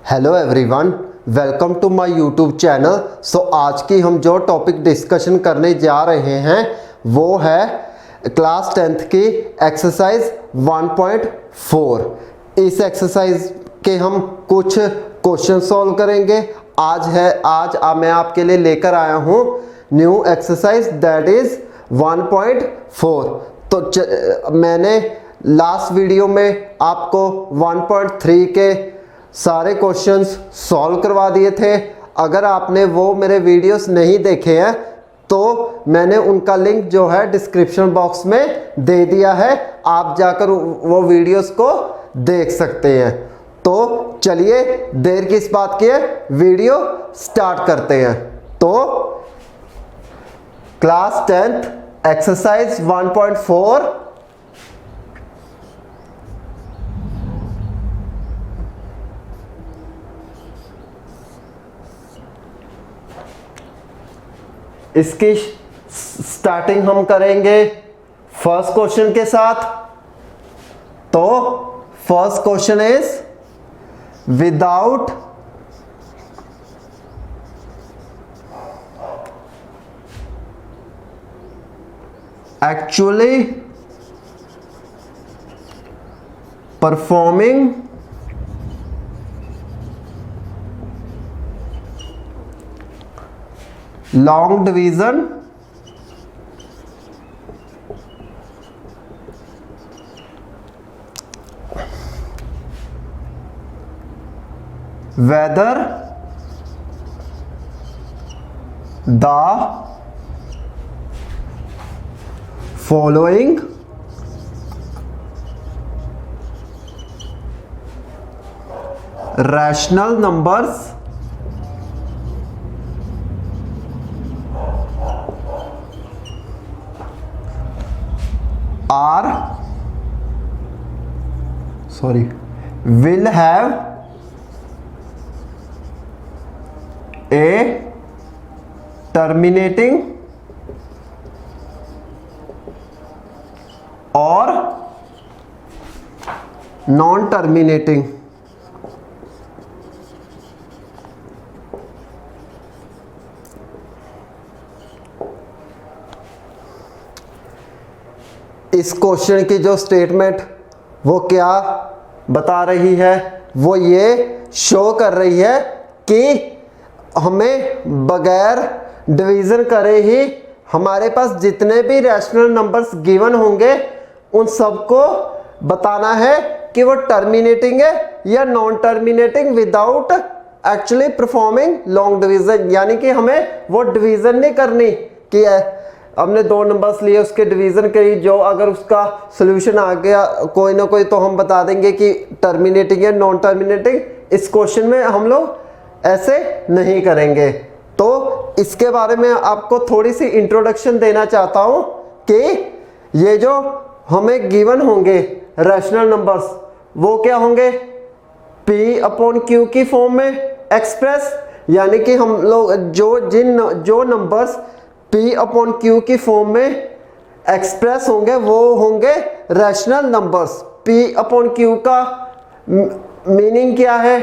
Hello everyone, welcome to my YouTube channel. So आज की हम जो टॉपिक डिस्कशन करने जा रहे हैं वो है क्लास 10th की एक्सरसाइज 1.4। इस एक्सरसाइज के हम कुछ क्वेश्चन सॉल्व करेंगे। आज मैं आपके लिए लेकर आया हूँ न्यू एक्सरसाइज दैट इज 1.4। तो मैंने लास्ट वीडियो में आपको 1.3 के सारे क्वेश्चंस सॉल्व करवा दिए थे। अगर आपने वो मेरे वीडियोस नहीं देखे हैं तो मैंने उनका लिंक जो है डिस्क्रिप्शन बॉक्स में दे दिया है, आप जाकर वो वीडियोस को देख सकते हैं। तो चलिए देर किस बात की है, वीडियो स्टार्ट करते हैं। तो क्लास 10th एक्सरसाइज 1.4 इसकी स्टार्टिंग हम करेंगे फर्स्ट क्वेश्चन के साथ। तो first question is without actually performing long division whether the following rational numbers will have a terminating or non-terminating इस क्वेश्चन की जो स्टेटमेंट वो क्या बता रही है, वो ये शो कर रही है कि हमें बगैर डिवीज़न करे ही हमारे पास जितने भी रैशनल नंबर्स गिवन होंगे उन सबको बताना है कि वो टर्मिनेटिंग है या non terminating without actually performing long division. यानी कि हमें वो डिवीज़न नहीं करनी कि हमने दो नंबर्स लिए उसके डिवीज़न करी, जो अगर उसका सोल्यूशन आ गया कोई ना कोई तो हम बता देंगे कि टर्मिनेटिंग या नॉन टर्मिनेटिंग। इस क्वेश्चन में हम लोग ऐसे नहीं करेंगे। तो इसके बारे में आपको थोड़ी सी इंट्रोडक्शन देना चाहता हूं कि ये जो हमें गिवन होंगे रैशनल नंबर्स वो क्या होंगे, P/Q की फॉर्म में एक्सप्रेस। यानी कि हम लोग जो नंबर्स P/Q की फॉर्म में एक्सप्रेस होंगे वो होंगे रैशनल नंबर्स। P/Q का मीनिंग क्या है,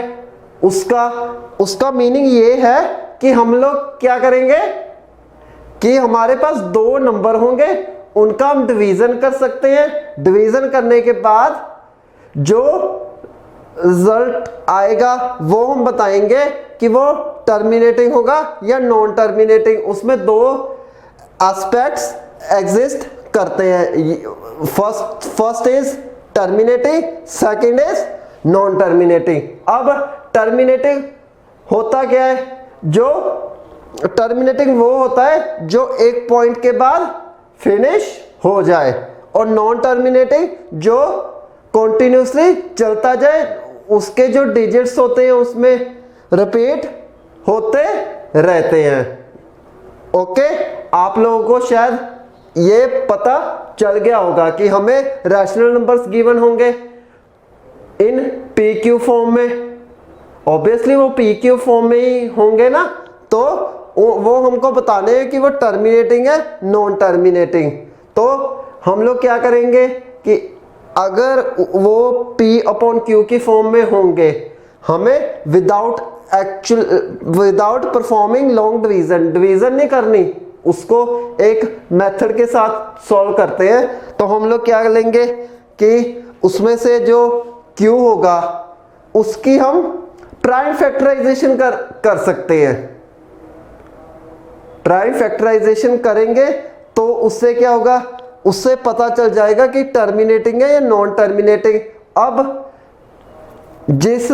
उसका मीनिंग ये है कि हम लोग क्या करेंगे कि हमारे पास दो नंबर होंगे, उनका हम डिवीज़न कर सकते हैं। डिवीज़न करने के बाद जो रिजल्ट आएगा वो हम बताएंगे कि वो टर्मिनेटिंग होगा या नॉन टर्मिनेटिंग। उसमें दो एस्पेक्ट्स एग्जिस्ट करते हैं, first is terminating, second is non terminating. अब टर्मिनेटिंग होता क्या है, जो टर्मिनेटिंग वो होता है जो एक पॉइंट के बाद फिनिश हो जाए, और नॉन टर्मिनेटिंग जो कॉन्टिन्यूसली चलता जाए, उसके जो डिजिट्स होते हैं उसमें रिपीट होते रहते हैं। ओके, आप लोगों को शायद ये पता चल गया होगा कि हमें रैशनल नंबर्स गिवन होंगे इन PQ फॉर्म में। ऑब्वियसली वो PQ फॉर्म में ही होंगे ना, तो वो हमको बताने हैं कि वो टर्मिनेटिंग है नॉन टर्मिनेटिंग। तो हम लोग क्या करेंगे कि अगर वो P/Q की फॉर्म में होंगे, हमें विदाउट परफॉर्मिंग लॉन्ग डिवीजन नहीं करनी, उसको एक मेथड के साथ सॉल्व करते हैं। तो हम लोग क्या लेंगे कि उसमें से जो Q होगा उसकी हम प्राइम फैक्टराइजेशन कर सकते हैं। प्राइम फैक्टराइजेशन करेंगे तो उससे क्या होगा, उससे पता चल जाएगा कि टर्मिनेटिंग है या नॉन टर्मिनेटिंग। अब जिस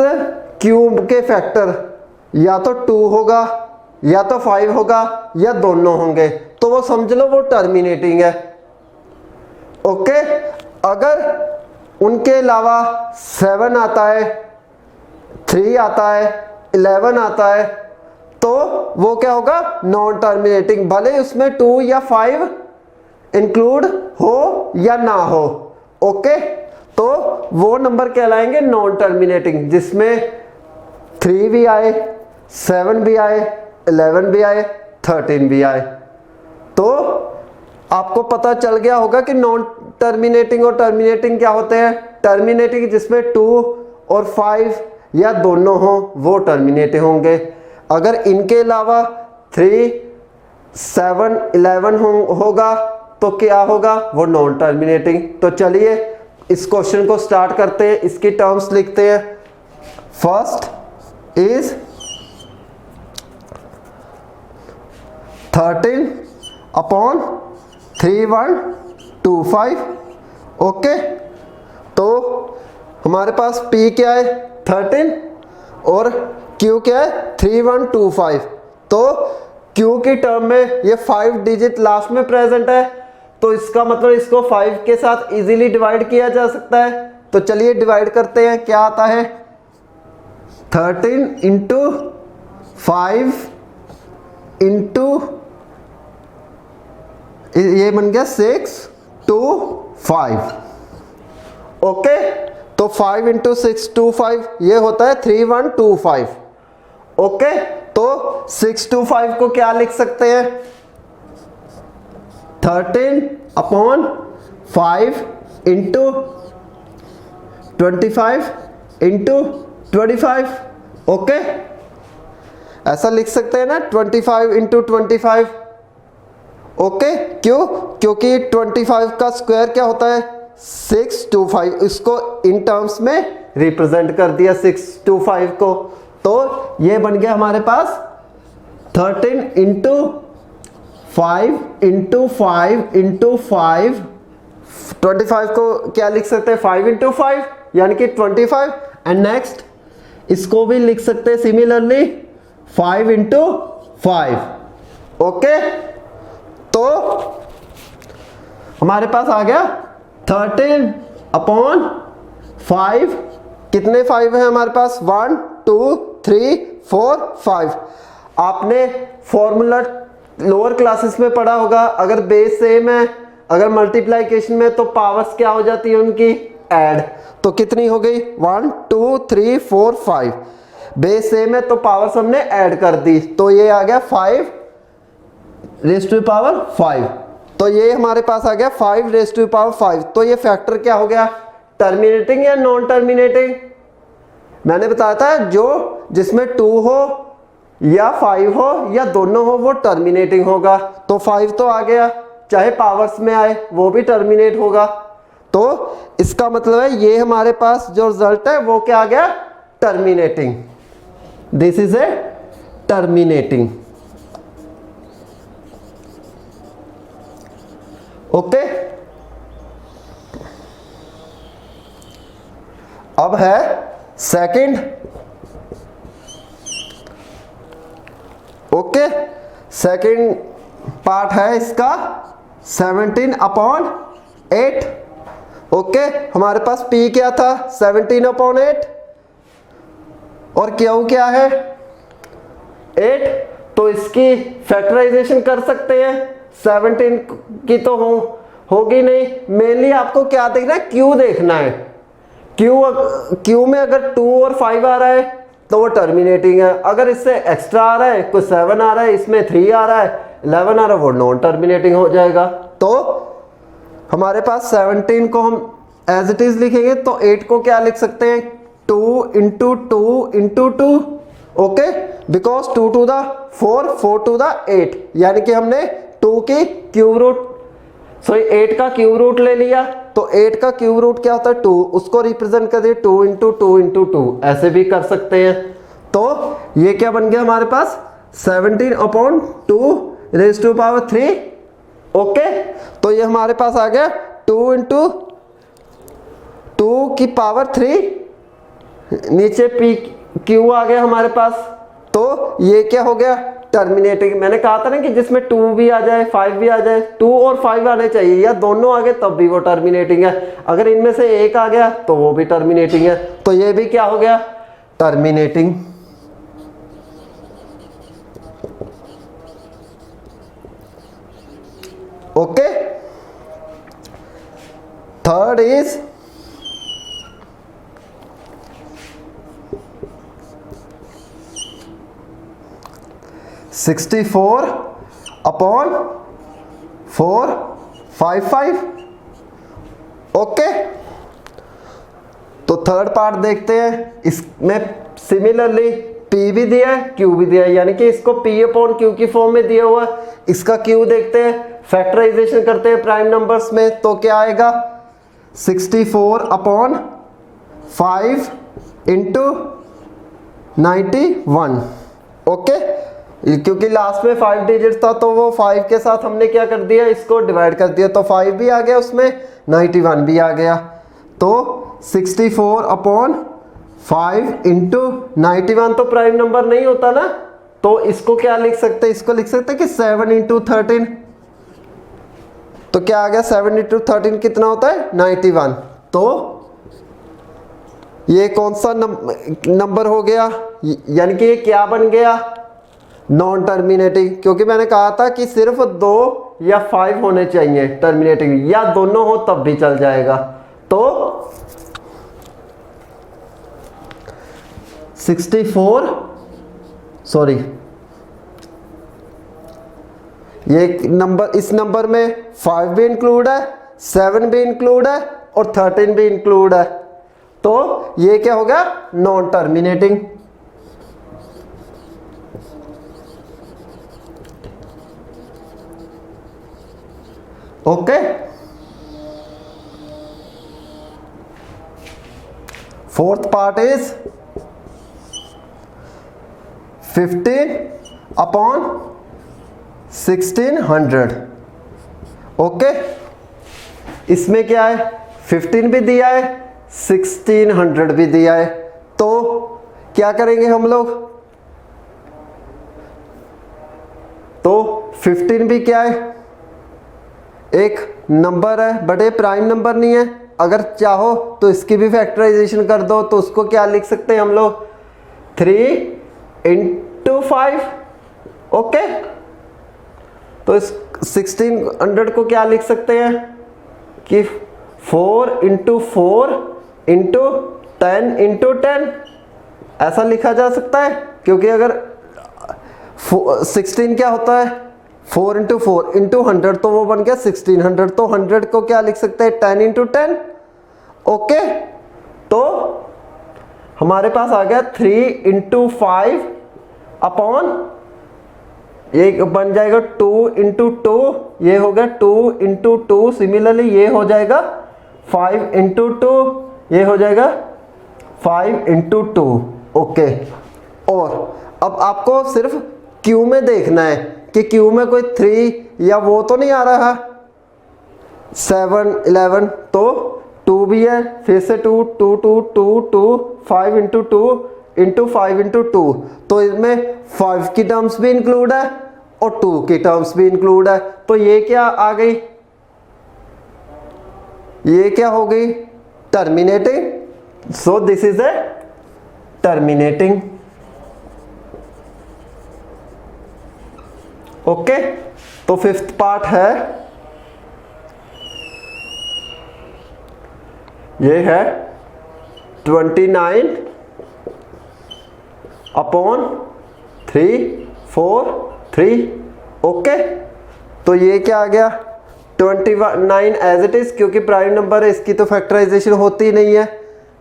क्यूब के फैक्टर या तो 2 होगा या तो 5 होगा या दोनों होंगे, तो वो समझ लो वो टर्मिनेटिंग है। ओके, अगर उनके अलावा 7 आता है, 3 आता है, 11 आता है, तो वो क्या होगा, नॉन टर्मिनेटिंग, भले उसमें 2 या 5 इंक्लूड हो या ना हो। ओके, तो वो नंबर कहलाएंगे नॉन टर्मिनेटिंग, जिसमें 3 भी आए, 7 भी आए, 11 भी आए, 13 भी आए। तो आपको पता चल गया होगा कि नॉन टर्मिनेटिंग और टर्मिनेटिंग क्या होते हैं। टर्मिनेटिंग जिसमें 2 और 5 या दोनों हो वो टर्मिनेटिंग होंगे। अगर इनके अलावा 3, 7, 11 होगा तो क्या होगा, वो नॉन टर्मिनेटिंग। तो चलिए इस क्वेश्चन को स्टार्ट करते हैं, इसकी टर्म्स लिखते हैं। First is 13/3125। ओके, तो हमारे पास P क्या है 13 और Q क्या है 3125। तो Q की टर्म में ये 5 डिजिट लास्ट में प्रेजेंट है, तो इसका मतलब इसको 5 के साथ इजीली डिवाइड किया जा सकता है। तो चलिए डिवाइड करते हैं, क्या आता है 13 इंटू 5 इंटू ये बन गया 6 to 5। ओके, तो 5 इंटू 6 to 5 ये होता है 3125। ओके, तो 6 to 5 को क्या लिख सकते हैं 13/5 इंटू 25 इंटू 25। ओके, ऐसा लिख सकते हैं ना 25 इंटू 25। ओके, क्यों, क्योंकि 25 का स्क्वायर क्या होता है 625, इसको इन टर्म्स में रिप्रेजेंट कर दिया 625 को। तो ये बन गया हमारे पास 13 इंटू 5 इंटू 5 इंटू 5। 25 को क्या लिख सकते हैं 5 इंटू 5 यानी कि 25। एंड नेक्स्ट इसको भी लिख सकते हैं सिमिलरली 5 इंटू 5। ओके, तो हमारे पास आ गया 13/5। कितने 5 है हमारे पास 1 2 3 4 5। आपने फॉर्मूला लोअर क्लासेस में पढ़ा होगा, अगर बेस सेम है, अगर मल्टीप्लिकेशन में तो पावर्स क्या हो जाती है उनकी ऐड। तो कितनी हो गई 1 2 3 4 5। बेस सेम है तो पावर्स हमने ऐड कर दी, तो ये आ गया 5 रेज़ टू पावर 5। तो ये हमारे पास आ गया 5 रेज़ टू पावर 5। तो ये फैक्टर क्या हो गया टर्मिनेटिंग या नॉन टर्मिनेटिंग। मैंने बताया था जो जिसमें 2 हो या 5 हो या दोनों हो वो टर्मिनेटिंग होगा। तो 5 तो आ गया, चाहे पावर्स में आए वो भी टर्मिनेट होगा। तो इसका मतलब है ये हमारे पास जो रिजल्ट है वो क्या आ गया terminating. This is a terminating. Okay, अब है सेकंड। ओके, सेकंड पार्ट है इसका 17/8। ओके, हमारे पास P क्या था 17/8 और Q क्या है 8। तो इसकी फैक्टराइजेशन कर सकते हैं। 17 की तो होगी नहीं, मेनली आपको क्या देखना है Q देखना है। Q में अगर 2 और 5 आ रहा है तो वो टर्मिनेटिंग है। अगर इससे एक्स्ट्रा आ रहा है, कोई 7 आ रहा है, इसमें 3 आ रहा है, 11 आ रहा है, वो नॉन टर्मिनेटिंग हो जाएगा। तो हमारे पास 17 को हम एज इट इज लिखेंगे तो 8 को क्या लिख सकते हैं 2 into 2 into 2, okay, because 2 to the 4, 4 to the 8, यानी कि हमने 2 की क्यूब रूट, सॉरी 8 का क्यूब रूट ले लिया। तो 8 का क्यूब रूट क्या होता है 2, उसको रिप्रेजेंट कर दिया 2 इंटू 2 इंटू 2, ऐसे भी कर सकते हैं। तो ये क्या बन गया हमारे पास 17/2 रेज़ टू पावर 3, ओके। तो ये हमारे पास आ गया 2 इंटू 2 की पावर 3, नीचे पी क्यू आ गया हमारे पास। तो ये क्या हो गया टर्मिनेटिंग। मैंने कहा था ना कि जिसमें 2 भी आ जाए 5 भी आ जाए, 2 और 5 आने चाहिए, या दोनों आ गए तब भी वो टर्मिनेटिंग है। अगर इनमें से एक आ गया तो वो भी टर्मिनेटिंग है। तो ये भी क्या हो गया terminating, okay. Third is 64/455, okay. तो थर्ड पार्ट देखते हैं। इसमें सिमिलरली P भी दिया है Q भी दिया है, यानी कि इसको P/Q की फॉर्म में दिया हुआ है। इसका Q देखते हैं, फैक्टराइजेशन करते हैं प्राइम नंबर्स में, तो क्या आएगा 64/5 इंटू 91, ओके। क्योंकि लास्ट में 5 डिजिट था तो वो 5 के साथ हमने क्या कर दिया, इसको डिवाइड कर दिया, तो 5 भी आ गया उसमें, 91 भी आ गया। तो 64/5 इंटू 91 तो प्राइम नंबर नहीं होता ना, तो इसको क्या लिख सकते हैं, इसको लिख सकते हैं कि 7 इंटू 13। तो क्या आ गया 7 इंटू 13 कितना होता है 91। तो ये कौन सा नंबर हो गया, यानी कि ये क्या बन गया नॉन टर्मिनेटिंग। क्योंकि मैंने कहा था कि सिर्फ 2 या 5 होने चाहिए टर्मिनेटिंग, या दोनों हो तब भी चल जाएगा। तो 64, सॉरी ये नंबर, इस नंबर में 5 भी इंक्लूड है, 7 भी इंक्लूड है और 13 भी इंक्लूड है। तो ये क्या हो गया non terminating, okay. Fourth part is 15/1600, okay. इसमें क्या है 15 भी दिया है 1600 भी दिया है। तो क्या करेंगे हम लोग, तो 15 भी क्या है एक नंबर है बट ये प्राइम नंबर नहीं है। अगर चाहो तो इसकी भी फैक्टराइजेशन कर दो, तो उसको क्या लिख सकते हैं हम लोग 3 इंटू 5, ओके। तो इस 1600 को क्या लिख सकते हैं कि 4 इंटू 4 इंटू 10 इंटू 10, ऐसा लिखा जा सकता है। क्योंकि अगर 16 क्या होता है 4 इंटू 4 इंटू 100, तो वो बन गया 1600। तो 100 को क्या लिख सकते हैं 10 इंटू 10, ओके। तो हमारे पास आ गया 3 इंटू 5 अपॉन, ये बन जाएगा 2 इंटू 2, ये हो गया 2 इंटू 2। सिमिलरली ये हो जाएगा 5 इंटू 2, ये हो जाएगा 5 इंटू 2, ओके। और अब आपको सिर्फ क्यू में देखना है कि क्यू में कोई 3 या वो तो नहीं आ रहा, 7 11, तो 2 भी है, फिर से 2 2 2 2 2 5 इंटू 2 इंटू 5 इंटू 2। तो इसमें 5 की टर्म्स भी इंक्लूड है और 2 की टर्म्स भी इंक्लूड है। तो ये क्या आ गई, ये क्या हो गई terminating. So this is a terminating, okay. तो फिफ्थ पार्ट है, ये है 29/343, ओके। तो ये क्या आ गया 29 एज इट इज, क्योंकि प्राइम नंबर है इसकी तो फैक्टराइजेशन होती नहीं है,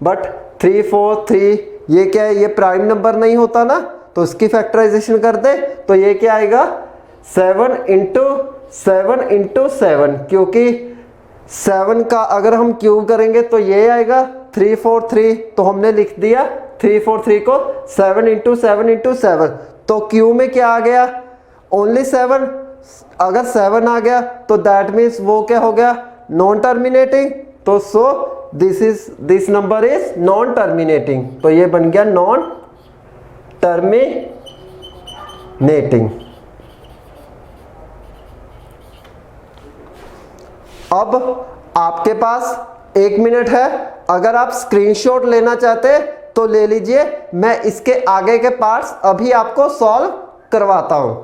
बट 3 4 3, ये क्या है, ये प्राइम नंबर नहीं होता ना, तो इसकी फैक्टराइजेशन कर दे तो ये क्या आएगा 7 इंटू 7, क्योंकि 7 का अगर हम क्यूब करेंगे तो ये आएगा 343, तो हमने लिख दिया 343 को 7 इंटू 7, तो क्यू में क्या आ गया ओनली 7। अगर 7 आ गया तो दैट मीन्स वो क्या हो गया नॉन टर्मिनेटिंग, तो so this number is non terminating, तो ये बन गया नॉन टर्मिनेटिंग। अब आपके पास 1 मिनट है, अगर आप स्क्रीनशॉट लेना चाहते तो ले लीजिए, मैं इसके आगे के पार्ट्स अभी आपको सॉल्व करवाता हूं।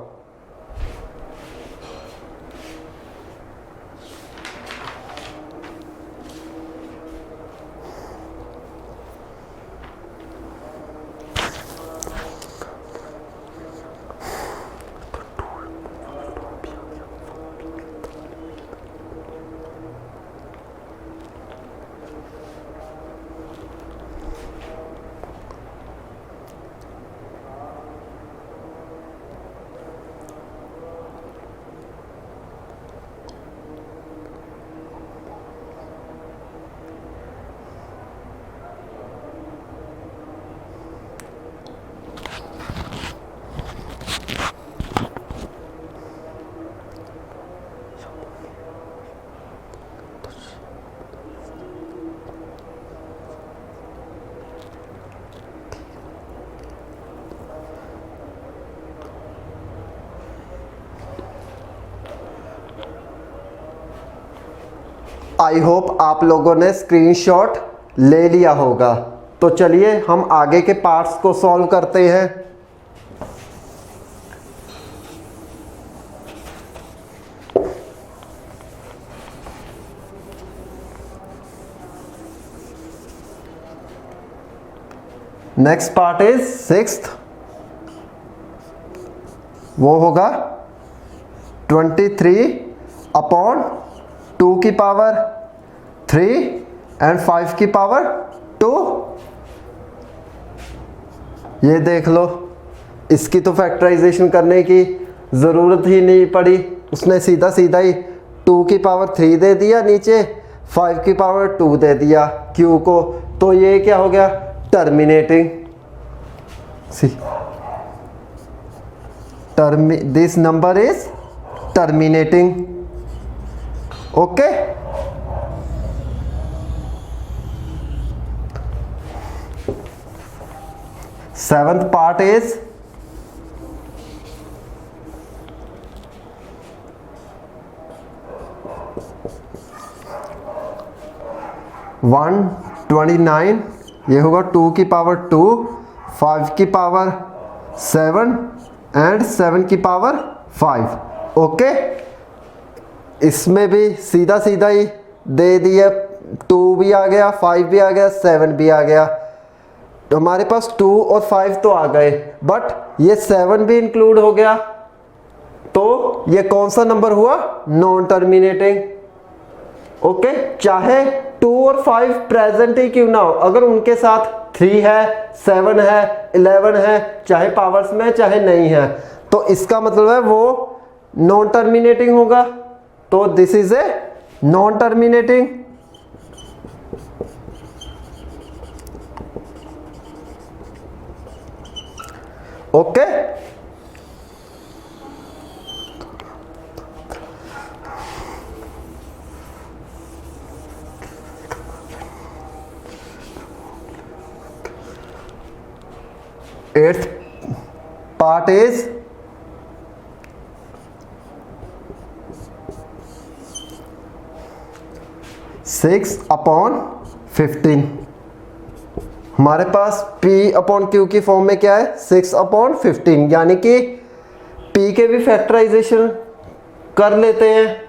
आई होप आप लोगों ने स्क्रीनशॉट ले लिया होगा। तो चलिए हम आगे के पार्ट्स को सॉल्व करते हैं। नेक्स्ट पार्ट इज 6th, वो होगा 23/2 की पावर 3 एंड 5 की पावर 2। ये देख लो, इसकी तो फैक्टराइजेशन करने की ज़रूरत ही नहीं पड़ी, उसने सीधा सीधा ही 2 की पावर 3 दे दिया, नीचे 5 की पावर 2 दे दिया क्यू को, तो ये क्या हो गया terminating. This number is terminating. Okay, seventh part is 129, ये होगा 2 की पावर 2, 5 की पावर 7 एंड 7 की पावर 5। ओके, इसमें भी सीधा सीधा ही दे दिया, 2 भी आ गया, 5 भी आ गया, 7 भी आ गया, तो हमारे पास 2 और 5 तो आ गए, बट ये 7 भी इंक्लूड हो गया, तो ये कौन सा नंबर हुआ नॉन टर्मिनेटिंग। ओके, चाहे 2 और 5 प्रेजेंट ही क्यों ना हो, अगर उनके साथ 3 है, 7 है, 11 है, चाहे पावर्स में चाहे नहीं है, तो इसका मतलब है वो नॉन टर्मिनेटिंग होगा, तो this is a non terminating. Okay, eighth part is 6/15। हमारे पास P/Q की फॉर्म में क्या है 6/15, यानी कि P के भी फैक्टराइजेशन कर लेते हैं।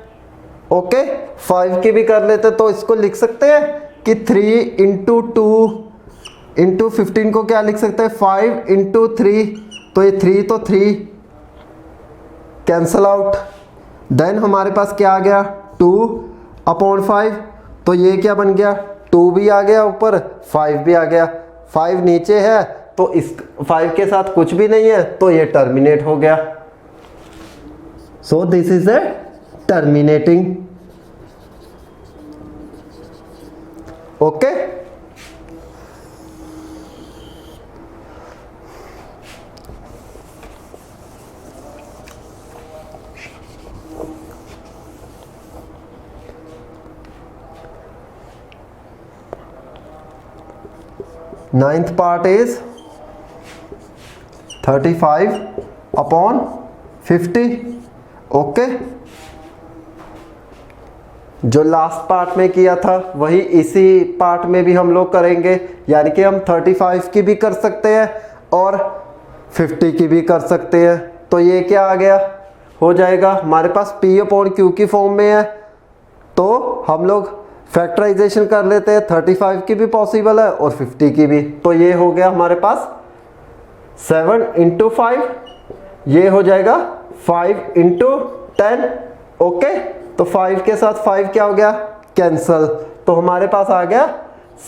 ओके, 5 की भी कर लेते हैं, तो इसको लिख सकते हैं कि 3 × 2 × 15 को क्या लिख सकते हैं 5 × 3, तो ये 3 तो 3 कैंसल आउट। देन हमारे पास क्या आ गया 2/5, तो ये क्या बन गया 2 भी आ गया ऊपर, 5 भी आ गया, 5 नीचे है तो इस 5 के साथ कुछ भी नहीं है तो ये टर्मिनेट हो गया। So this is a terminating. Okay, ninth part is 35/50। Okay, जो लास्ट पार्ट में किया था वही इसी पार्ट में भी हम लोग करेंगे, यानी कि हम 35 की भी कर सकते हैं और 50 की भी कर सकते हैं। तो ये क्या आ गया, हो जाएगा हमारे पास P/Q की फॉर्म में है, तो हम लोग फैक्टराइजेशन कर लेते हैं। 35 की भी पॉसिबल है और 50 की भी। तो ये हो गया हमारे पास 7 × 5, ये हो जाएगा 5 × 10। ओके, तो 5 के साथ 5 क्या हो गया, कैंसल। तो हमारे पास आ गया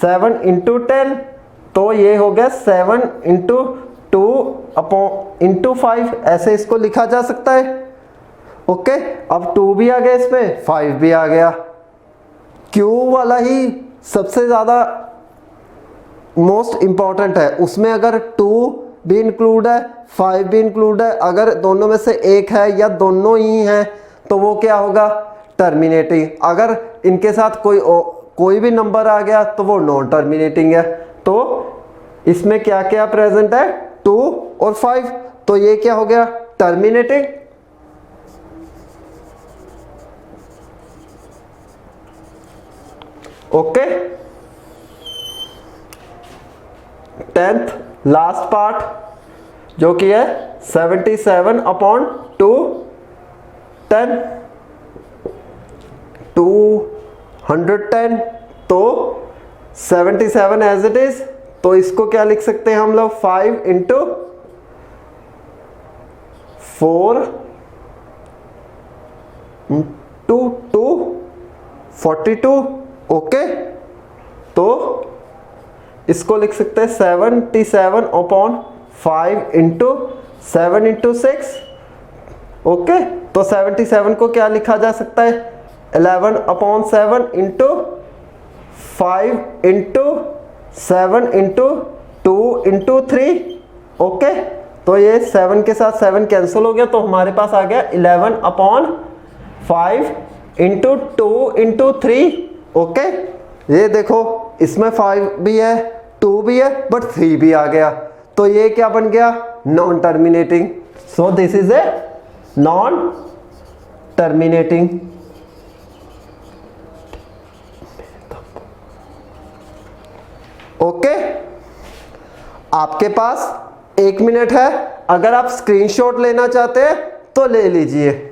7 × 10, तो ये हो गया 7 × 2 × 5, ऐसे इसको लिखा जा सकता है। ओके, अब 2 भी आ गया इसमें, 5 भी आ गया। Q वाला ही सबसे ज़्यादा मोस्ट इम्पॉर्टेंट है, उसमें अगर 2 भी इंक्लूड है, 5 भी इंक्लूड है, अगर दोनों में से एक है या दोनों ही हैं तो वो क्या होगा, टर्मिनेटिंग। अगर इनके साथ कोई भी नंबर आ गया तो वो नॉन टर्मिनेटिंग है। तो इसमें क्या क्या प्रेजेंट है, 2 और 5, तो ये क्या हो गया, terminating. Okay, 10th last part जो कि है 77/210, 210, तो 77 एज इट इज। तो इसको क्या लिख सकते हैं हम लोग, 5 × 4 × 2 42। ओके, तो इसको लिख सकते हैं 77/5 × 7 × 6। ओके, तो 77 को क्या लिखा जा सकता है, 11/7 × 5 × 7 × 2 × 3। ओके, तो ये 7 के साथ 7 कैंसिल हो गया, तो हमारे पास आ गया 11/5 × 2 × 3। ओके, ये देखो इसमें 5 भी है, 2 भी है, बट 3 भी आ गया, तो ये क्या बन गया, non terminating. So this is a non terminating. Okay, आपके पास 1 मिनट है, अगर आप स्क्रीनशॉट लेना चाहते हैं तो ले लीजिए।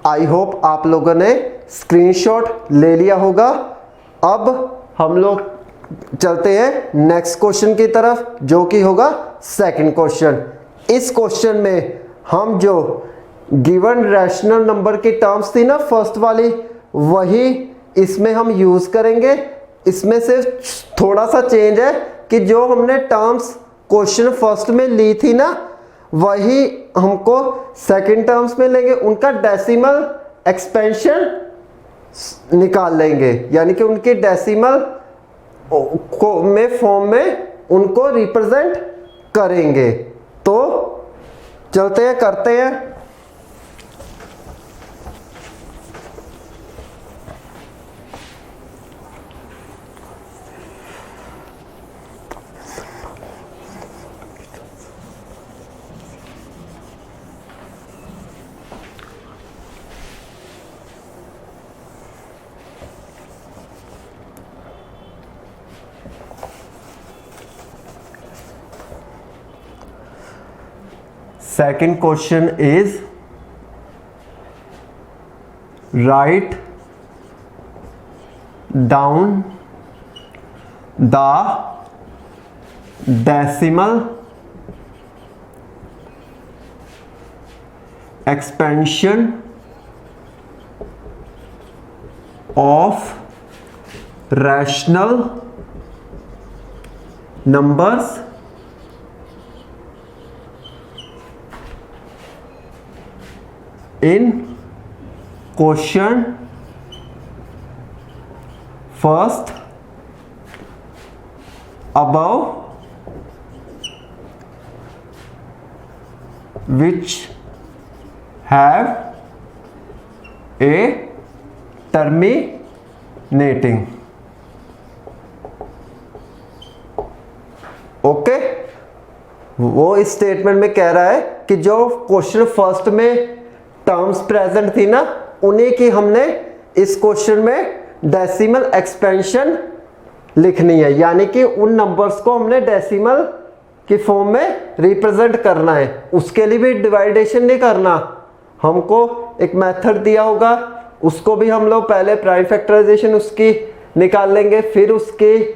आई होप आप लोगों ने स्क्रीनशॉट ले लिया होगा। अब हम लोग चलते हैं नेक्स्ट क्वेश्चन की तरफ, जो कि होगा सेकंड क्वेश्चन। इस क्वेश्चन में हम जो गिवन रैशनल नंबर की टर्म्स थी ना फर्स्ट वाली, वही इसमें हम यूज करेंगे इसमें सिर्फ थोड़ा सा चेंज है कि जो हमने टर्म्स क्वेश्चन फर्स्ट में ली थी ना, वही हमको सेकंड टर्म्स में लेंगे, उनका डेसिमल एक्सपेंशन निकाल लेंगे, यानी कि उनके डेसिमल को में फॉर्म में उनको रिप्रेजेंट करेंगे। तो चलते हैं, करते हैं। Second question is write down the decimal expansion of rational numbers in question first above, which have a terminating. Okay, वो इस स्टेटमेंट में कह रहा है कि जो क्वेश्चन फर्स्ट में टर्म्स प्रेजेंट थी ना, उन्हीं की हमने इस क्वेश्चन में डेसिमल एक्सपेंशन लिखनी है, यानी कि उन नंबर्स को हमने डेसिमल की फॉर्म में रिप्रेजेंट करना है। उसके लिए भी डिवाइडेशन नहीं करना, हमको एक मेथड दिया होगा, उसको भी हम लोग पहले प्राइम फैक्टराइजेशन उसकी निकाल लेंगे, फिर उसके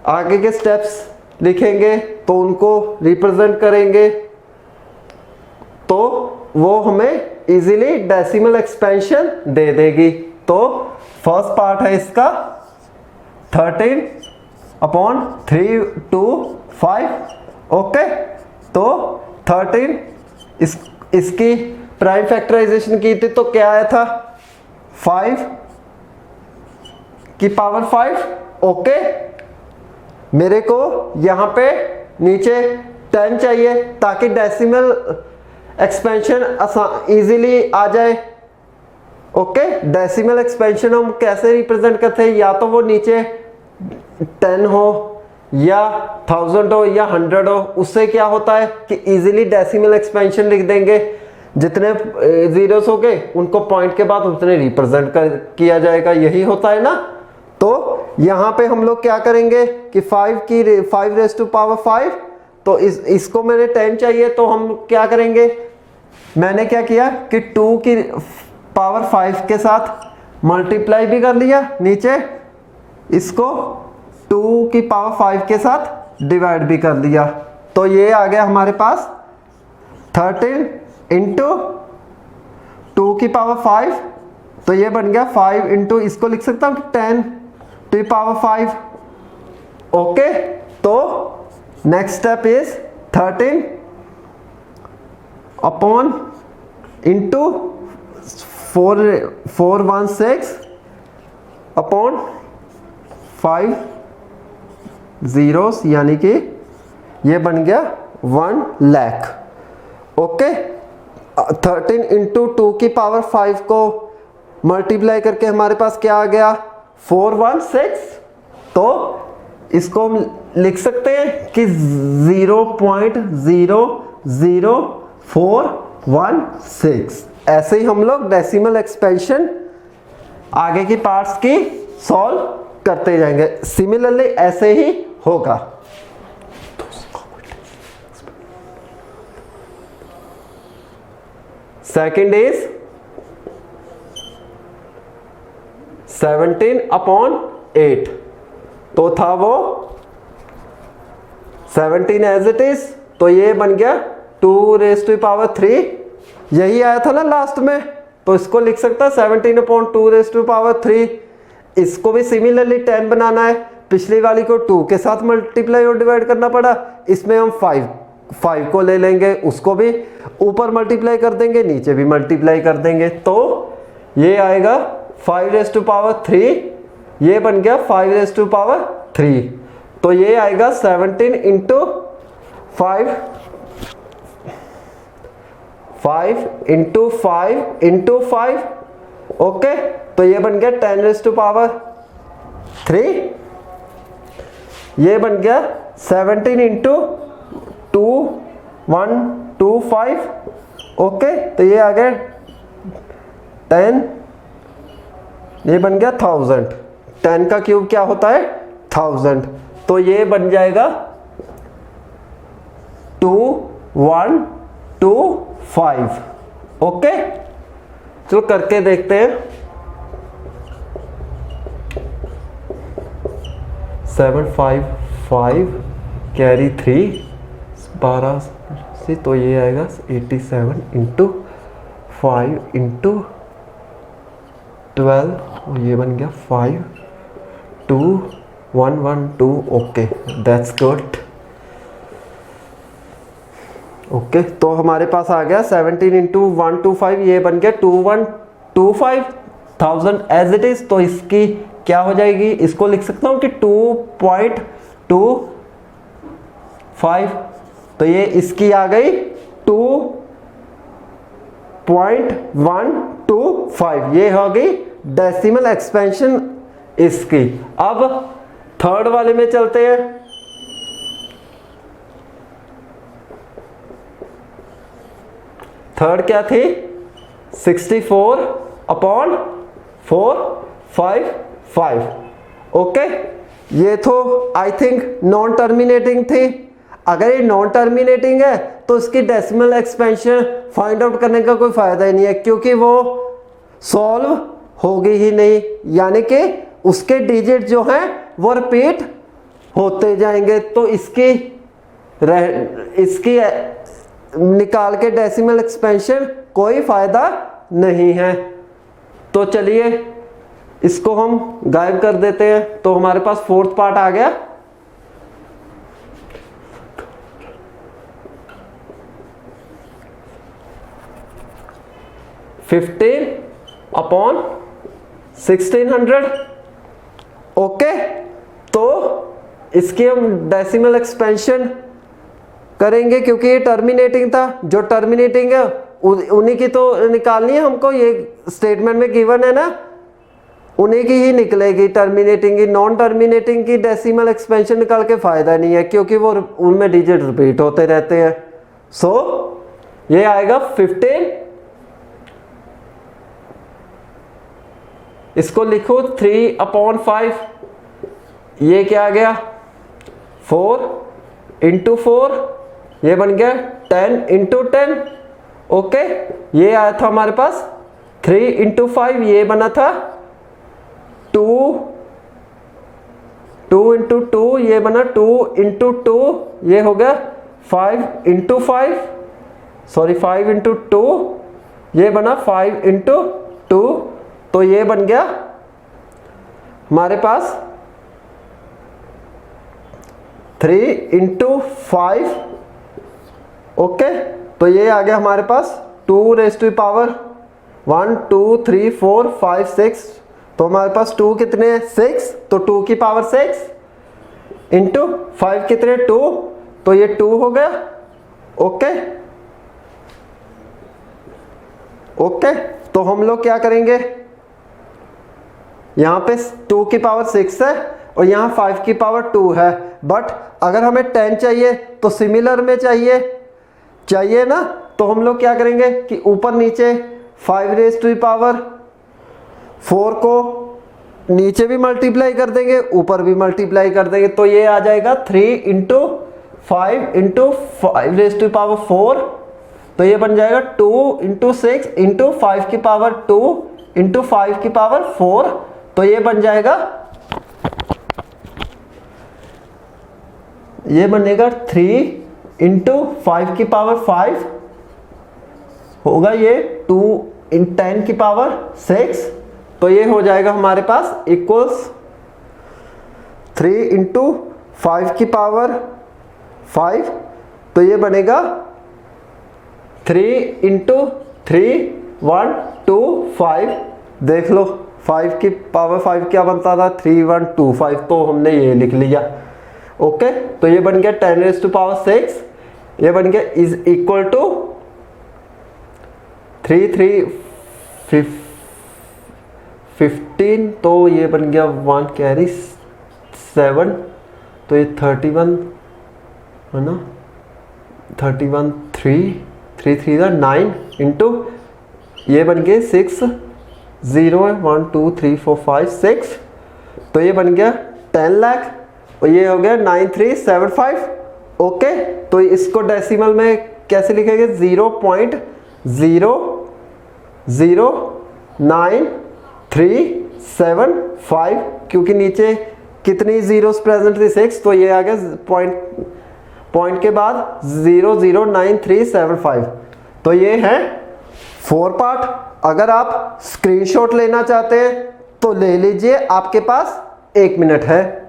आगे के स्टेप्स लिखेंगे तो उनको रिप्रेजेंट करेंगे, तो वो हमें इजीली डेसिमल एक्सपेंशन दे देगी। तो फर्स्ट पार्ट है इसका 13/3 ओके। तो 13 इसकी प्राइम फैक्टराइजेशन की थी तो क्या आया था 5 की पावर 5 ओके। मेरे को यहां पे नीचे 10 चाहिए ताकि डेसिमल एक्सपेंशन इजीली आ जाए ओके। डेसिमल एक्सपेंशन हम कैसे रिप्रेजेंट करते हैं, या तो वो नीचे 10 हो या 1000 हो या 100 हो, उससे क्या होता है कि इजीली डेसिमल एक्सपेंशन लिख देंगे, जितने जीरोस हो गए उनको पॉइंट के बाद उतने रिप्रेजेंट किया जाएगा, यही होता है ना। तो यहां पे हम लोग क्या करेंगे कि 5 तो इसको मैंने 10 चाहिए तो हम क्या करेंगे, मैंने क्या किया कि 2 की पावर 5 के साथ मल्टीप्लाई भी कर लिया, नीचे इसको 2 की पावर 5 के साथ डिवाइड भी कर लिया, तो ये आ गया हमारे पास 13 इंटू 2 की पावर 5, तो ये बन गया 5 इंटू, इसको लिख सकता हूँ 10 टू की पावर 5 ओके। तो next step is 13 upon into 416 upon 5 zeros, यानी कि ये बन गया 1 लाख ओके। 13 इंटू 2 की पावर 5 को मल्टीप्लाई करके हमारे पास क्या आ गया 416, तो इसको हम लिख सकते हैं कि 0.00416। ऐसे ही हम लोग डेसिमल एक्सपेंशन आगे की पार्ट्स की सॉल्व करते जाएंगे, सिमिलरली ऐसे ही होगा। सेकंड इज 17/8, तो था वो 17 एज इट इज, तो ये बन गया 2⁻3, यही आया था ना लास्ट में, तो इसको लिख सकता 17/2⁻3 इसको भी सिमिलरली 10 बनाना है, पिछली वाली को 2 के साथ मल्टीप्लाई और डिवाइड करना पड़ा, इसमें हम 5 को ले लेंगे, उसको भी ऊपर मल्टीप्लाई कर देंगे, नीचे भी मल्टीप्लाई कर देंगे, तो ये आएगा 5⁻3, ये बन गया 5⁻3, तो ये आएगा 17 इंटू 5 इंटू 5 इंटू 5, ओके, तो ये बन गया 10⁻3, ये बन गया 17 इंटू 2 1 2 5, ओके, तो ये आ गया 10, ये बन गया 1000, 10 का क्यूब क्या होता है 1000, तो ये बन जाएगा 2 1 2 5, ओके। चलो करके देखते हैं, 7 5 5 कैरी 3 12 से, तो ये आएगा 87 इंटू 5 इंटू 12, और ये बन गया 5 2 1 1 2, ओके, दैट्स गुड, ओके। तो हमारे पास आ गया 17 इंटू 125, ये बन गया 2125,000 एज इट इज, तो इसकी क्या हो जाएगी, इसको लिख सकता हूं कि 2.25, तो ये इसकी आ गई 2.125, ये हो गई डेसिमल एक्सपेंशन इसकी। अब थर्ड वाले में चलते हैं, थर्ड क्या थी 64/455, ओके, ये तो आई थिंक नॉन टर्मिनेटिंग थी। अगर ये नॉन टर्मिनेटिंग है तो इसकी डेसिमल एक्सपेंशन फाइंड आउट करने का कोई फायदा ही नहीं है, क्योंकि वो सॉल्व होगी ही नहीं, यानी कि उसके डिजिट जो हैं वो रिपीट होते जाएंगे, तो इसकी निकाल के डेसिमल एक्सपेंशन कोई फायदा नहीं है। तो चलिए इसको हम गायब कर देते हैं, तो हमारे पास फोर्थ पार्ट आ गया। $15/1600, ओके, तो इसकी हम डेसिमल एक्सपेंशन करेंगे, क्योंकि ये टर्मिनेटिंग था, जो टर्मिनेटिंग है उन्हीं की तो निकालनी है हमको, ये स्टेटमेंट में गिवन है ना, उन्हीं की ही निकलेगी टर्मिनेटिंग की, नॉन टर्मिनेटिंग की डेसिमल एक्सपेंशन निकाल के फायदा नहीं है, क्योंकि वो उनमें डिजिट रिपीट होते रहते हैं। सो ये आएगा 15, इसको लिखो 3/5, ये क्या आ गया 4 इंटू 4, ये बन गया 10 इंटू 10, ओके, ये आया था हमारे पास 3 इंटू 5, ये बना था 2 इंटू 2, ये बना 2 इंटू 2, ये हो गया 5 इंटू 5, सॉरी 5 इंटू 2, ये बना 5 इंटू 2, तो ये बन गया हमारे पास 3 इंटू 5, ओके, तो ये आ गया हमारे पास 2⁻1 2 3 4 5 6, तो हमारे पास 2 कितने हैं 6, तो 2 की पावर 6 इंटू 5 कितने 2, तो ये 2 हो गया, ओके, ओके। तो हम लोग क्या करेंगे, यहाँ पे 2 की पावर 6 है और यहाँ 5 की पावर 2 है, बट अगर हमें 10 चाहिए तो सिमिलर में चाहिए ना, तो हम लोग क्या करेंगे कि ऊपर नीचे 5⁻4 को नीचे भी मल्टीप्लाई कर देंगे, ऊपर भी मल्टीप्लाई कर देंगे, तो ये आ जाएगा 3 इंटू 5 इंटू 5⁻4, तो ये बन जाएगा 2 इंटू 6 इंटू 5 की पावर 2 इंटू 5 की पावर 4, तो ये बन जाएगा, ये बनेगा 3 इंटू 5 की पावर 5 होगा, ये 2 इन 10 की पावर 6 तो ये हो जाएगा हमारे पास इक्वल्स 3 इंटू 5 की पावर 5, तो ये बनेगा 3 इंटू 3 1 2 5। देख लो 5 की पावर 5 क्या बनता था 3 1 2 5, तो हमने ये लिख लिया। ओके, तो ये बन गया 10 रेज़ टू पावर 6, ये बन गया इज इक्वल टू 3 3 15, तो ये बन गया 1 कैरी 7, तो ये 31 है ना, 31 3 3 3 9 इंटू ये बन गए 6 0 1 2 3 4 5 6, तो ये बन गया 10 लाख और ये हो गया 9375। ओके, तो इसको डेसिमल में कैसे लिखेंगे 0.00937 क्योंकि नीचे कितनी जीरोस प्रेजेंट थी 6, तो ये आ गया पॉइंट के बाद 0.09375। तो ये है 4 पार्ट। अगर आप स्क्रीनशॉट लेना चाहते हैं तो ले लीजिए, आपके पास 1 मिनट है।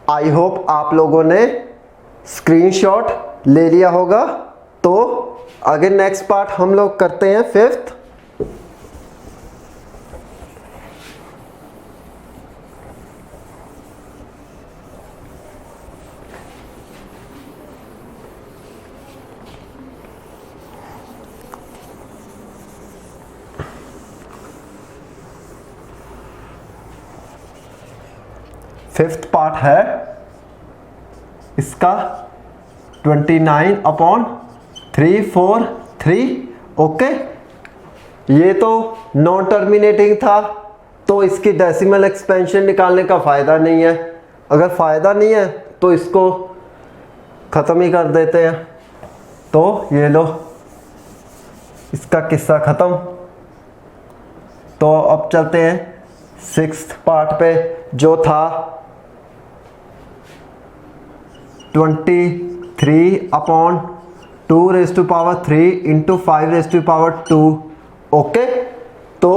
आई होप आप लोगों ने स्क्रीनशॉट ले लिया होगा। तो आगे नेक्स्ट पार्ट हम लोग करते हैं 5th। फिफ्थ पार्ट है इसका 29/343। ओके, ये तो नॉन टर्मिनेटिंग था, तो इसकी डेसिमल एक्सपेंशन निकालने का फ़ायदा नहीं है। अगर फ़ायदा नहीं है तो इसको ख़त्म ही कर देते हैं। तो ये लो, इसका किस्सा ख़त्म। तो अब चलते हैं 6th पार्ट पे, जो था 23/2³ इंटू 5⁵2। ओके, तो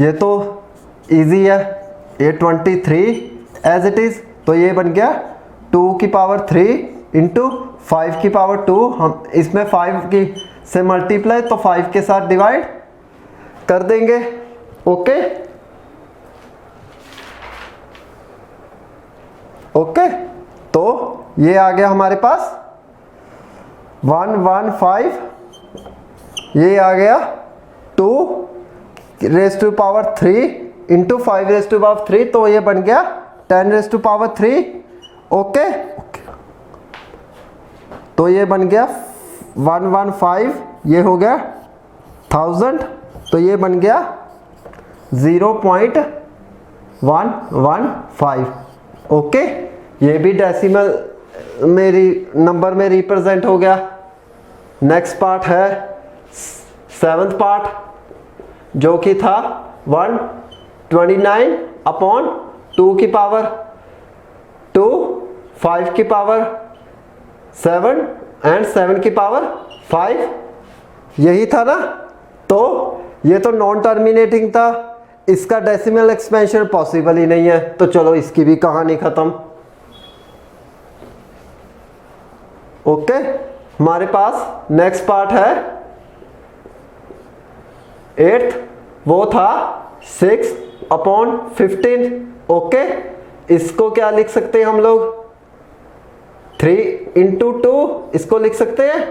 ये तो इजी है, ये 23 एज इट इज़, तो ये बन गया 2³ इंटू 5²। हम इसमें 5 की से मल्टीप्लाई, तो 5 के साथ डिवाइड कर देंगे। ओके ओके, तो ये आ गया हमारे पास 115, ये आ गया 2⁵3 इंटू 5⁵3, तो ये बन गया 10⁵3। ओके, तो ये बन गया 115, ये हो गया 1000, तो ये बन गया 0.115। ओके, ये भी डेसिमल मेरी नंबर में रिप्रेजेंट हो गया। नेक्स्ट पार्ट है 7th पार्ट, जो कि था 129/2⁵2, 5⁵7 एंड 7⁵5। यही था ना। तो ये तो नॉन टर्मिनेटिंग था, इसका डेसिमल एक्सपेंशन पॉसिबल ही नहीं है, तो चलो इसकी भी कहानी खत्म। ओके, हमारे पास नेक्स्ट पार्ट है 8th, वो था 6/15। ओके, इसको क्या लिख सकते हैं हम लोग 3 इंटू 2, इसको लिख सकते हैं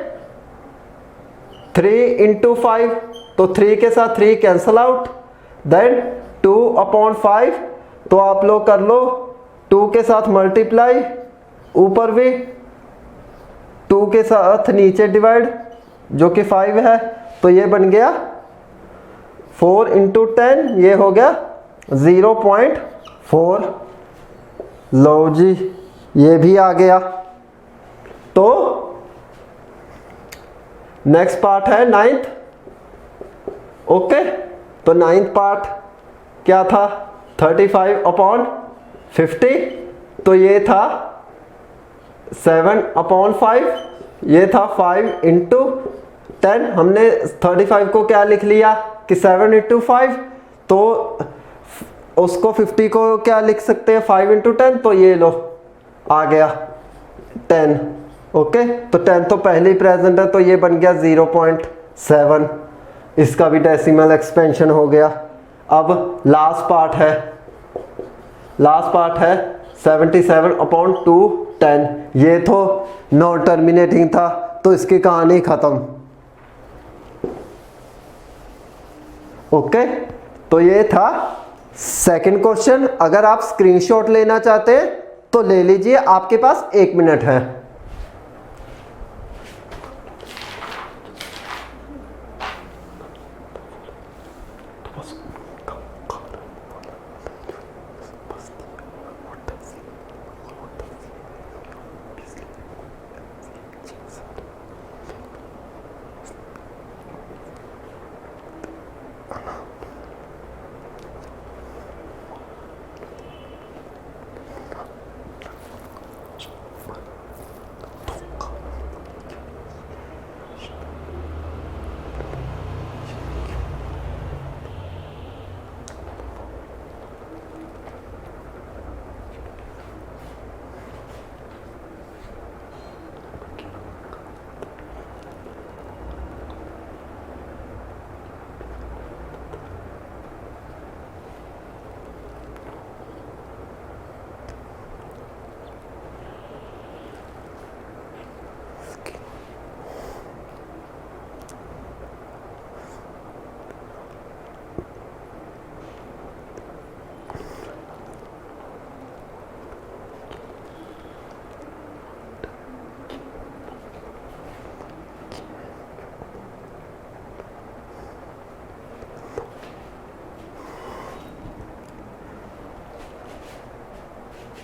3 इंटू 5, तो 3 के साथ 3 कैंसल आउट, देन 2/5, तो आप लोग कर लो 2 के साथ मल्टीप्लाई, ऊपर भी 2 के साथ नीचे डिवाइड जो कि 5 है, तो ये बन गया 4 इंटू 10, ये हो गया 0.4। लो जी, ये भी आ गया। तो नेक्स्ट पार्ट है 9th। ओके, तो 9th पार्ट क्या था? 35/50। तो ये था 7/5, ये था 5 इंटू 10। हमने 35 को क्या लिख लिया कि 7 इंटू 5, तो उसको 50 को क्या लिख सकते हैं 5 इंटू 10, तो ये लो आ गया 10। ओके, तो 10 तो पहले ही प्रेजेंट है, तो ये बन गया 0.7। इसका भी डेसिमल एक्सपेंशन हो गया। अब लास्ट पार्ट है 77/210। ये तो नॉन टर्मिनेटिंग था, तो इसकी कहानी खत्म। ओके, तो ये था सेकंड क्वेश्चन। अगर आप स्क्रीनशॉट लेना चाहते हैं तो ले लीजिए, आपके पास 1 मिनट है।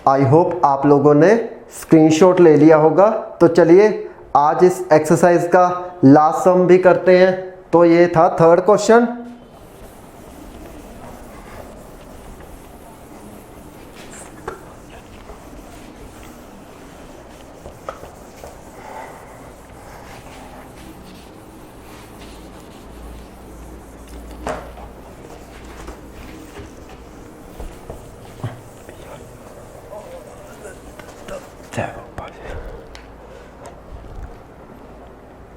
आई होप आप लोगों ने स्क्रीनशॉट ले लिया होगा। तो चलिए आज इस एक्सरसाइज का लास्ट सम भी करते हैं। तो ये था थर्ड क्वेश्चन।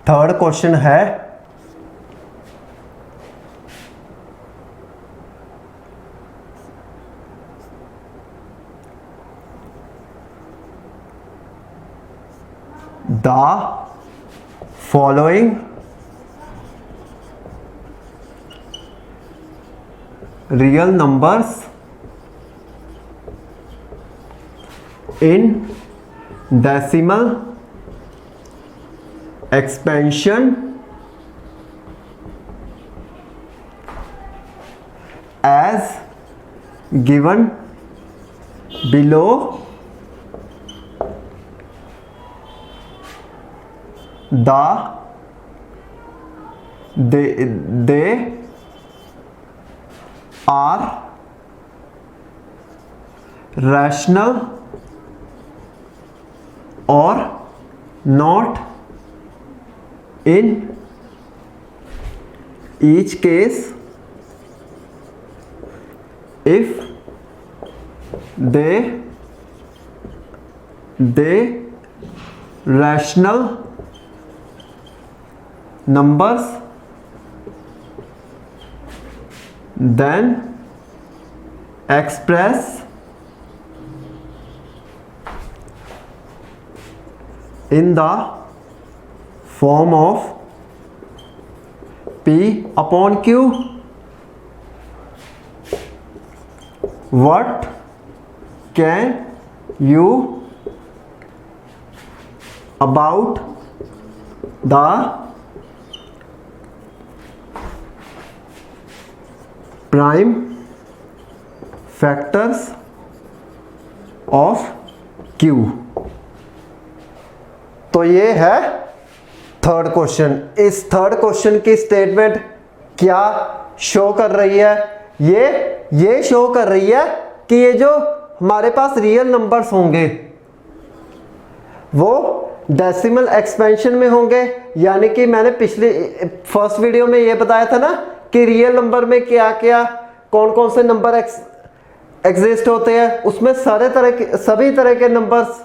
थर्ड क्वेश्चन है the following real numbers in decimal expansion as given below. They are rational or not in each case if they rational numbers then express in the form of P upon Q. What can you about the prime factors of Q. तो ये है third question. इस third question की statement क्या show कर रही है? ये शो कर रही है कि ये जो हमारे पास रियल नंबर्स होंगे वो डेसिमल एक्सपेंशन में होंगे, यानी कि मैंने पिछले फर्स्ट वीडियो में ये बताया था ना कि रियल नंबर में क्या क्या कौन कौन से नंबर एग्जिस्ट होते हैं। उसमें सभी तरह के नंबर्स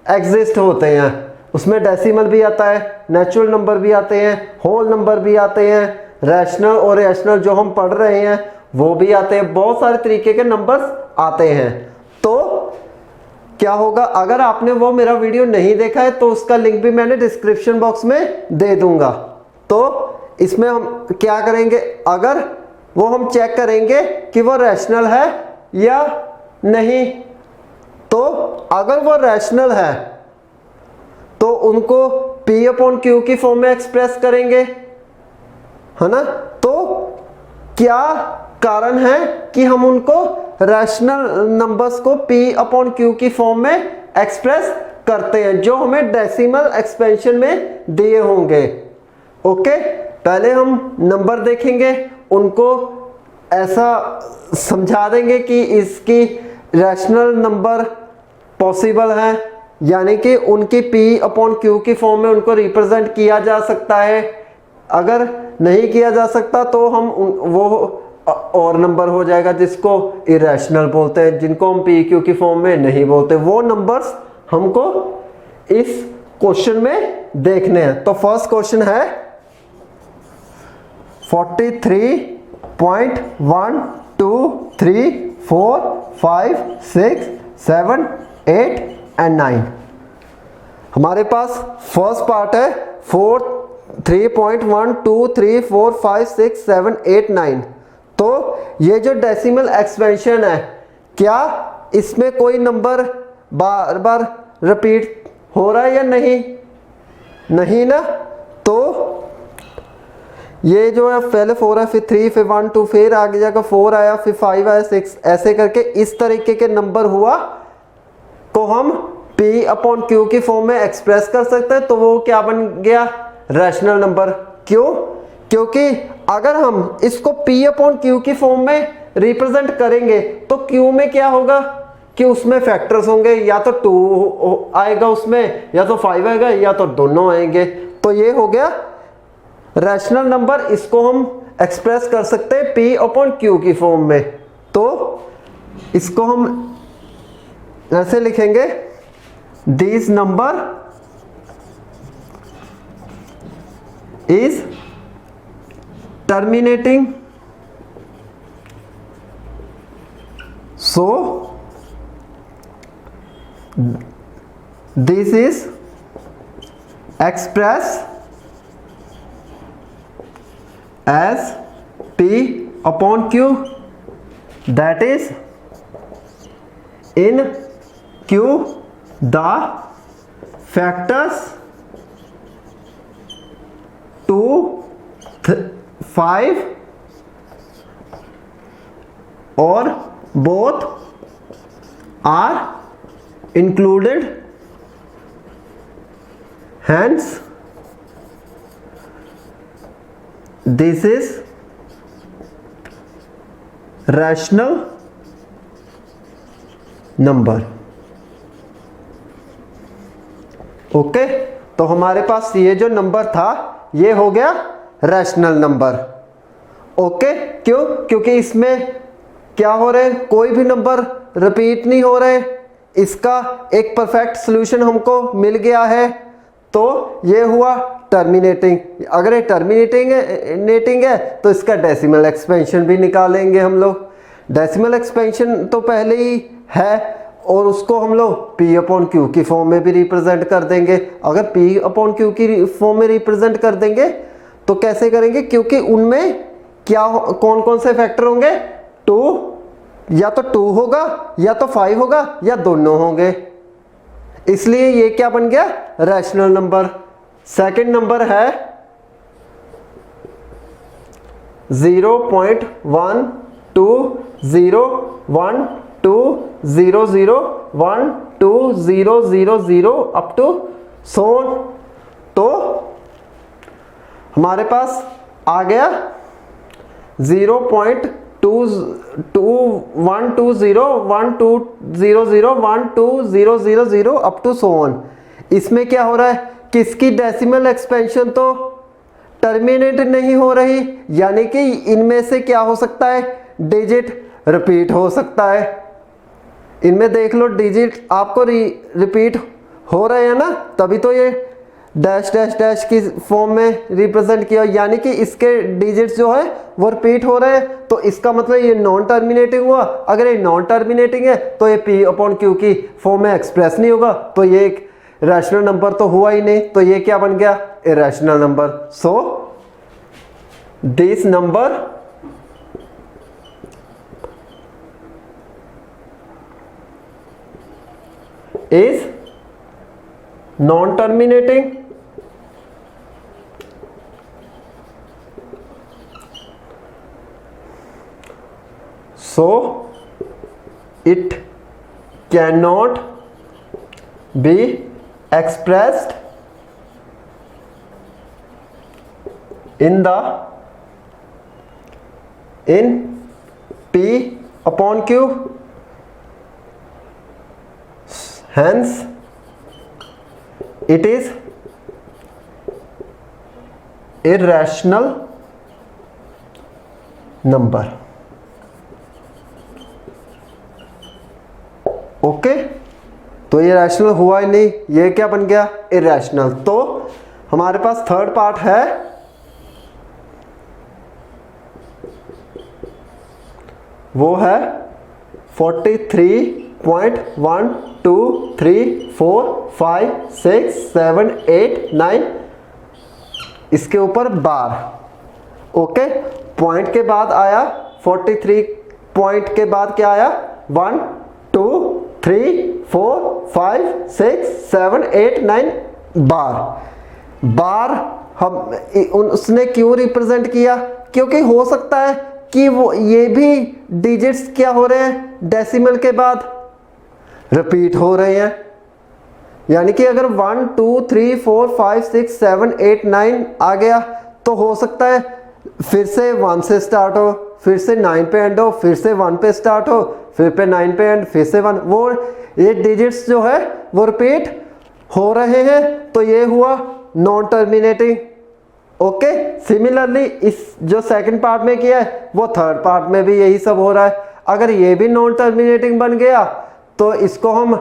एग्जिस्ट होते हैं। उसमें डेसिमल भी आता है, नेचुरल नंबर भी आते हैं, होल नंबर भी आते हैं, रैशनल और रेशनल जो हम पढ़ रहे हैं वो भी आते हैं। बहुत सारे तरीके के नंबर्स आते हैं। तो क्या होगा, अगर आपने वो मेरा वीडियो नहीं देखा है तो उसका लिंक भी मैंने डिस्क्रिप्शन बॉक्स में दे दूंगा। तो इसमें हम क्या करेंगे, अगर वो हम चेक करेंगे कि वो रैशनल है या नहीं। तो अगर वो रैशनल है तो उनको P अपॉन Q की फॉर्म में एक्सप्रेस करेंगे, है ना। तो क्या कारण है कि हम उनको रैशनल नंबर्स को P अपॉन Q की फॉर्म में एक्सप्रेस करते हैं जो हमें डेसिमल एक्सपेंशन में दिए होंगे। ओके, पहले हम नंबर देखेंगे, उनको ऐसा समझा देंगे कि इसकी रैशनल नंबर पॉसिबल है, यानी कि उनकी P अपॉन Q की फॉर्म में उनको रिप्रेजेंट किया जा सकता है। अगर नहीं किया जा सकता तो हम वो और नंबर हो जाएगा जिसको इरेशनल बोलते हैं, जिनको हम P Q की फॉर्म में नहीं बोलते। वो नंबर्स हमको इस क्वेश्चन में देखने हैं। तो फर्स्ट क्वेश्चन है 43.1 2 3 4 5 6 7 8 एंड 9। हमारे पास फर्स्ट पार्ट है 3.1 2 3 4 5 6 7 8 9। तो ये जो डेसिमल एक्सपेंशन है, क्या इसमें कोई नंबर बार बार रिपीट हो रहा है या नहीं ना। तो ये जो है पहले 4 है, फिर 3, फिर 1 2, फिर आगे जाकर 4 आया, फिर 5 आया, 6, ऐसे करके इस तरीके के नंबर हुआ तो हम P अपॉन Q की फॉर्म में एक्सप्रेस कर सकते हैं। तो वो क्या बन गया, रैशनल नंबर। क्यों? क्योंकि अगर हम इसको P अपॉन Q की फॉर्म में रिप्रेजेंट करेंगे तो Q में क्या होगा कि उसमें फैक्टर्स होंगे, या तो 2 आएगा उसमें, या तो 5 आएगा, या तो दोनों आएंगे। तो ये हो गया रैशनल नंबर। इसको हम एक्सप्रेस कर सकते हैं P अपॉन Q की फॉर्म में। तो इसको हम ऐसे लिखेंगे, this number is terminating, so this is express as P upon Q, that is in Q the factors 2 5 or both are included, hence this is rational number। Okay, तो हमारे पास ये जो नंबर था ये हो गया रैशनल नंबर। ओके, क्यों? क्योंकि इसमें क्या हो रहे हैं, कोई भी नंबर रिपीट नहीं हो रहे, इसका एक परफेक्ट सॉल्यूशन हमको मिल गया है। तो ये हुआ टर्मिनेटिंग। अगर ये टर्मिनेटिंग है तो इसका डेसिमल एक्सपेंशन भी निकालेंगे हम लोग। डेसिमल एक्सपेंशन तो पहले ही है और उसको हम लोग P अपॉन Q की फॉर्म में भी रिप्रेजेंट कर देंगे। अगर P अपॉन Q की फॉर्म में रिप्रेजेंट कर देंगे तो कैसे करेंगे, क्योंकि उनमें क्या कौन कौन से फैक्टर होंगे, 2 या तो 2 होगा, या तो 5 होगा, या दोनों होंगे, इसलिए ये क्या बन गया, रैशनल नंबर। सेकंड नंबर है 0.12012001200 अप टू सोन। तो हमारे पास आ गया 0.12012001200 अप टू सोन। इसमें क्या हो रहा है कि इसकी डेसिमल एक्सपेंशन तो टर्मिनेट नहीं हो रही, यानी कि इनमें से क्या हो सकता है, डिजिट रिपीट हो सकता है। इनमें देख लो डिजिट आपको रिपीट हो रहे हैं ना, तभी तो ये डैश डैश डैश की फॉर्म में रिप्रेजेंट किया, यानी कि इसके डिजिट्स जो है वो रिपीट हो रहे हैं। तो इसका मतलब ये नॉन टर्मिनेटिंग हुआ। अगर ये नॉन टर्मिनेटिंग है तो ये P अपॉन Q की फॉर्म में एक्सप्रेस नहीं होगा, तो ये एक रैशनल नंबर तो हुआ ही नहीं। तो ये क्या बन गया, irrational number. So this number is non-terminating so it cannot be expressed in P upon Q, hence it is irrational number। Okay, तो ये रैशनल हुआ ही नहीं, ये क्या बन गया, इरैशनल। तो हमारे पास थर्ड पार्ट है वो है 43.123456789, इसके ऊपर बार। ओके, पॉइंट के बाद आया 43, पॉइंट के बाद क्या आया 1 2 3 4 5 6 7 8 9 बार। बार हम उसने क्यों रिप्रेजेंट किया, क्योंकि हो सकता है कि वो ये भी डिजिट्स क्या हो रहे हैं, डेसिमल के बाद रिपीट हो रहे हैं। यानी कि अगर 1 2 3 4 5 6 7 8 9 आ गया तो हो सकता है फिर से 1 से स्टार्ट हो, फिर से 9 पे एंड हो, फिर से 1 पे स्टार्ट हो, फिर पे 9 पे एंड, फिर से 1। वो ये डिजिट्स जो है वो रिपीट हो रहे हैं, तो ये हुआ नॉन टर्मिनेटिंग। ओके, सिमिलरली इस जो सेकंड पार्ट में किया है वो थर्ड पार्ट में भी यही सब हो रहा है। अगर ये भी नॉन टर्मिनेटिंग बन गया तो इसको हम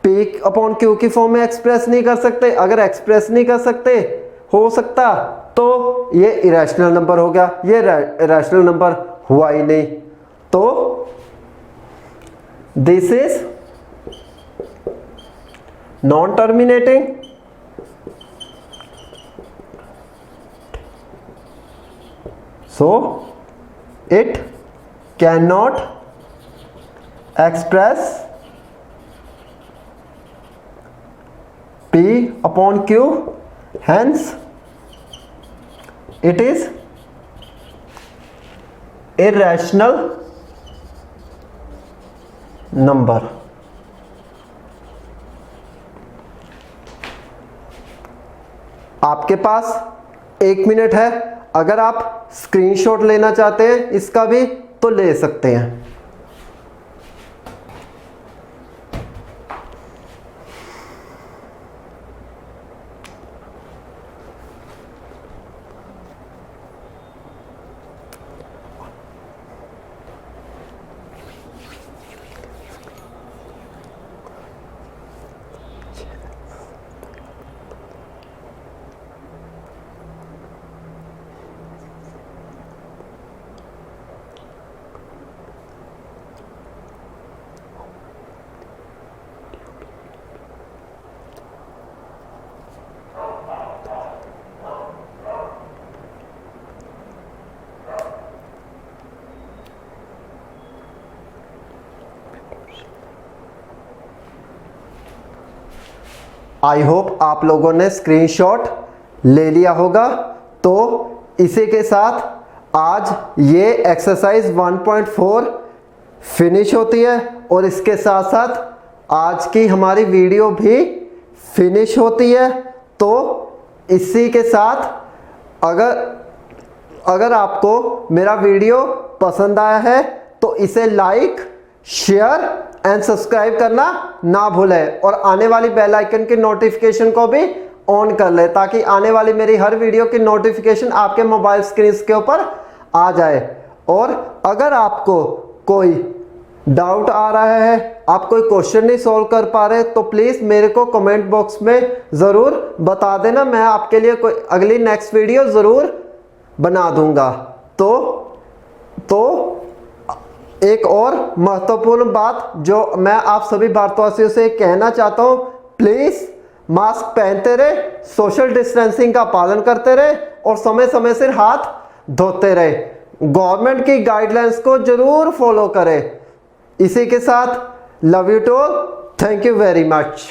P अपॉन Q की फॉर्म में एक्सप्रेस नहीं कर सकते। अगर एक्सप्रेस नहीं कर सकते हो सकता तो ये इरैशनल नंबर हो गया, ये रैशनल नंबर हुआ ही नहीं। तो this is non terminating so it cannot express P upon Q, hence it is irrational number। आपके पास 1 मिनट है, अगर आप स्क्रीनशॉट लेना चाहते हैं इसका भी तो ले सकते हैं। आई होप आप लोगों ने स्क्रीनशॉट ले लिया होगा। तो इसी के साथ आज ये एक्सरसाइज 1.4 फिनिश होती है और इसके साथ साथ आज की हमारी वीडियो भी फिनिश होती है। तो इसी के साथ अगर आपको मेरा वीडियो पसंद आया है तो इसे लाइक, शेयर एंड सब्सक्राइब करना ना भूलें और आने वाली बेल आइकन की नोटिफिकेशन को भी ऑन कर ले ताकि आने वाली मेरी हर वीडियो की नोटिफिकेशन आपके मोबाइल स्क्रीन के ऊपर आ जाए। और अगर आपको कोई डाउट आ रहा है, आप कोई क्वेश्चन नहीं सॉल्व कर पा रहे, तो प्लीज़ मेरे को कमेंट बॉक्स में ज़रूर बता देना। मैं आपके लिए कोई अगली नेक्स्ट वीडियो ज़रूर बना दूंगा। तो एक और महत्वपूर्ण बात जो मैं आप सभी भारतवासियों से कहना चाहता हूँ, प्लीज़ मास्क पहनते रहे, सोशल डिस्टेंसिंग का पालन करते रहे और समय समय से हाथ धोते रहे। गवर्नमेंट की गाइडलाइंस को जरूर फॉलो करें। इसी के साथ love you to all, thank you very much.